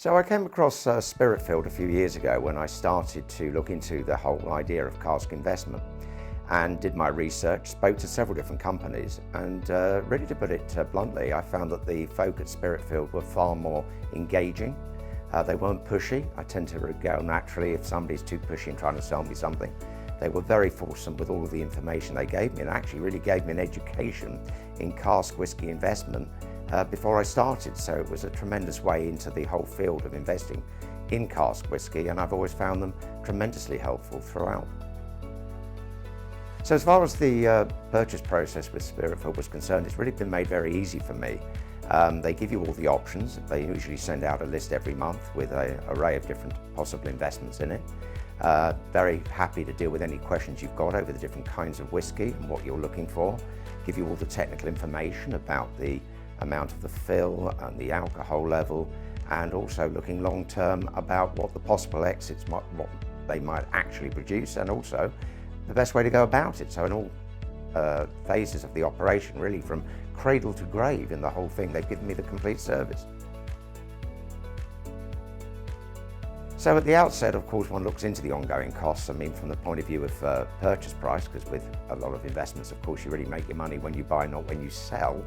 So I came across Spiritfilled a few years ago when I started to look into the whole idea of cask investment and did my research, spoke to several different companies, and really, to put it bluntly, I found that the folk at Spiritfilled were far more engaging. They weren't pushy. I tend to go naturally if somebody's too pushy and trying to sell me something. They were very fulsome with all of the information they gave me, and actually really gave me an education in cask whisky investment before I started. So it was a tremendous way into the whole field of investing in cask whisky, and I've always found them tremendously helpful throughout. So as far as the purchase process with Spiritfilled was concerned, it's really been made very easy for me. They give you all the options. They usually send out a list every month with an array of different possible investments in it. Very happy to deal with any questions you've got over the different kinds of whisky and what you're looking for. Give you all the technical information about the amount of the fill and the alcohol level, and also looking long term about what the possible exits what they might actually produce, and also the best way to go about it. So in all phases of the operation, really from cradle to grave in the whole thing, they've given me the complete service. So at the outset, of course, one looks into the ongoing costs. I mean, from the point of view of purchase price, because with a lot of investments, of course, you really make your money when you buy, not when you sell.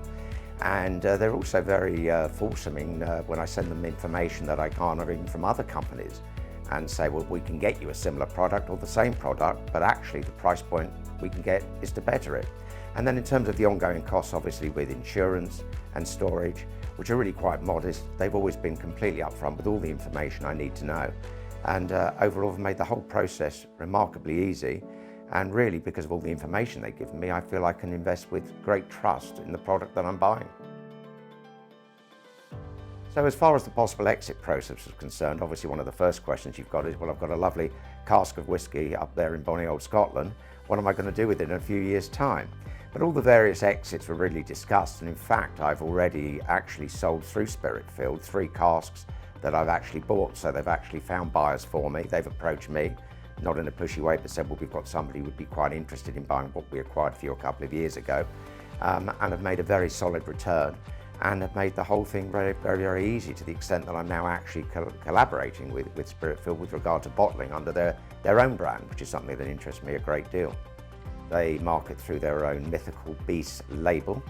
And they're also very fulsome when I send them information that I garner even from other companies and say, well, we can get you a similar product or the same product, but actually the price point we can get is to better it. And then in terms of the ongoing costs, obviously with insurance and storage, which are really quite modest, they've always been completely upfront with all the information I need to know. And overall have made the whole process remarkably easy. And really, because of all the information they've given me, I feel I can invest with great trust in the product that I'm buying. So as far as the possible exit process is concerned, obviously one of the first questions you've got is, well, I've got a lovely cask of whisky up there in bonny old Scotland. What am I going to do with it in a few years' time? But all the various exits were really discussed, and in fact, I've already actually sold through Spiritfilled 3 casks that I've actually bought. So they've actually found buyers for me. They've approached me, not in a pushy way, but said, well, we've got somebody who would be quite interested in buying what we acquired for you a couple of years ago, and have made a very solid return, and have made the whole thing very, very, very easy, to the extent that I'm now actually collaborating with Spiritfilled with regard to bottling under their own brand, which is something that interests me a great deal. They market through their own mythical beast label,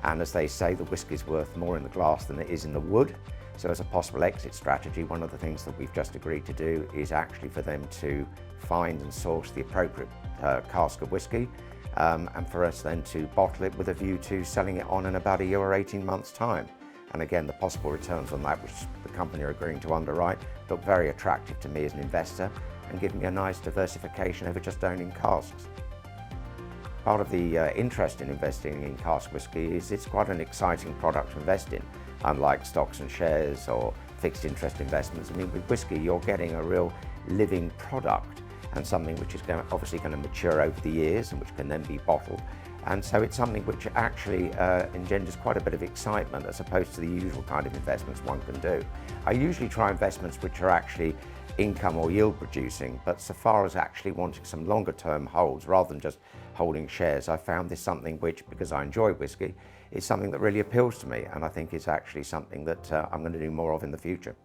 and as they say, the whisky's worth more in the glass than it is in the wood. So as a possible exit strategy, one of the things that we've just agreed to do is actually for them to find and source the appropriate cask of whisky, and for us then to bottle it with a view to selling it on in about a year or 18 months' time. And again, the possible returns on that, which the company are agreeing to underwrite, look very attractive to me as an investor and give me a nice diversification over just owning casks. Part of the interest in investing in cask whisky is it's quite an exciting product to invest in. Unlike stocks and shares or fixed interest investments, I mean, with whisky, you're getting a real living product, and something which is obviously going to mature over the years and which can then be bottled. And so it's something which actually engenders quite a bit of excitement as opposed to the usual kind of investments one can do. I usually try investments which are actually income or yield producing, but so far as actually wanting some longer term holds rather than just holding shares, I found this something which, because I enjoy whisky, is something that really appeals to me, and I think it's actually something that I'm going to do more of in the future.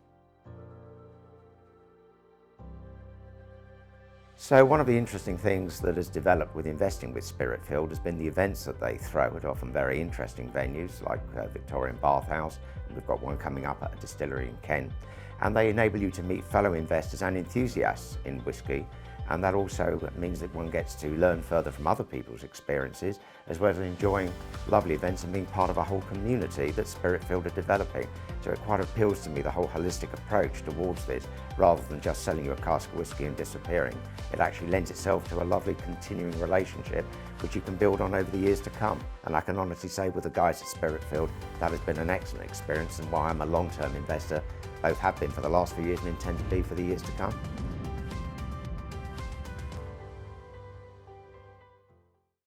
So one of the interesting things that has developed with investing with Spiritfilled has been the events that they throw at often very interesting venues like Victorian Bathhouse, and we've got one coming up at a distillery in Kent. And they enable you to meet fellow investors and enthusiasts in whisky, and that also means that one gets to learn further from other people's experiences, as well as enjoying lovely events and being part of a whole community that Spiritfilled are developing. So it quite appeals to me, the whole holistic approach towards this, rather than just selling you a cask of whisky and disappearing. It actually lends itself to a lovely continuing relationship which you can build on over the years to come. And I can honestly say with the guys at Spiritfilled, that has been an excellent experience, and why I'm a long-term investor, both have been for the last few years and intend to be for the years to come.